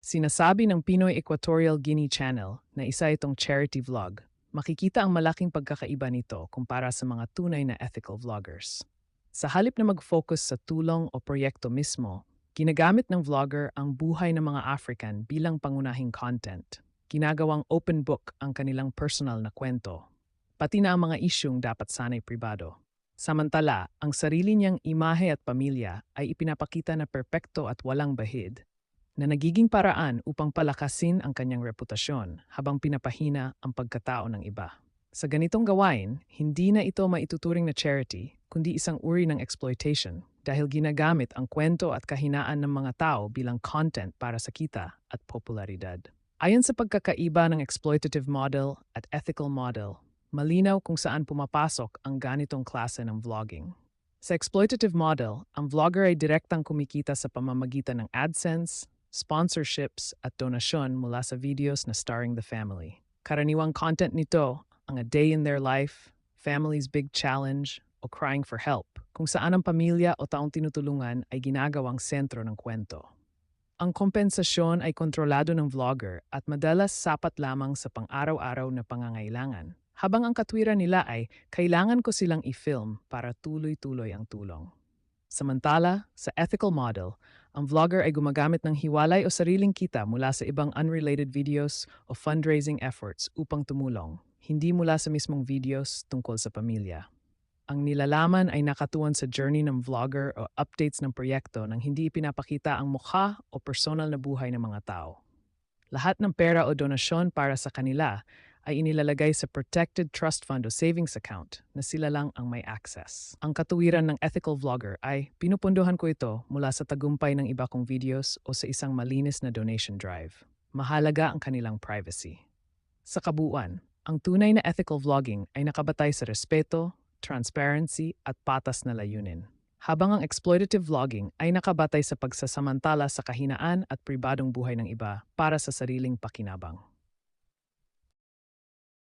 Sinasabi ng Pinoy Equatorial Guinea Channel na isa itong charity vlog. Makikita ang malaking pagkakaiba nito kumpara sa mga tunay na ethical vloggers. Sa halip na mag-focus sa tulong o proyekto mismo, ginagamit ng vlogger ang buhay ng mga African bilang pangunahing content. Ginagawang open book ang kanilang personal na kwento, pati na ang mga isyung dapat sanay pribado. Samantala, ang sarili niyang imahe at pamilya ay ipinapakita na perpekto at walang bahid, na nagiging paraan upang palakasin ang kanyang reputasyon habang pinapahina ang pagkatao ng iba. Sa ganitong gawain, hindi na ito maituturing na charity, kundi isang uri ng exploitation dahil ginagamit ang kwento at kahinaan ng mga tao bilang content para sa kita at popularidad. Ayon sa pagkakaiba ng exploitative model at ethical model, malinaw kung saan pumapasok ang ganitong klase ng vlogging. Sa exploitative model, ang vlogger ay direktang kumikita sa pamamagitan ng AdSense, sponsorships at donasyon mula sa videos na starring the family. Karaniwang content nito ang a day in their life, family's big challenge, o crying for help, kung saan ang pamilya o taong tinutulungan ay ginagawang sentro ng kwento. Ang kompensasyon ay kontrolado ng vlogger at madalas sapat lamang sa pang-araw-araw na pangangailangan, habang ang katwiran nila ay kailangan ko silang i-film para tuloy-tuloy ang tulong. Samantala, sa ethical model, ang vlogger ay gumagamit ng hiwalay o sariling kita mula sa ibang unrelated videos o fundraising efforts upang tumulong, hindi mula sa mismong videos tungkol sa pamilya. Ang nilalaman ay nakatuon sa journey ng vlogger o updates ng proyekto nang hindi ipinapakita ang mukha o personal na buhay ng mga tao. Lahat ng pera o donasyon para sa kanila ay inilalagay sa Protected Trust Fund o savings account na sila lang ang may access. Ang katuwiran ng ethical vlogger ay pinupunduhan ko ito mula sa tagumpay ng iba kong videos o sa isang malinis na donation drive. Mahalaga ang kanilang privacy. Sa kabuuan, ang tunay na ethical vlogging ay nakabatay sa respeto, transparency at patas na layunin, habang ang exploitative vlogging ay nakabatay sa pagsasamantala sa kahinaan at pribadong buhay ng iba para sa sariling pakinabang.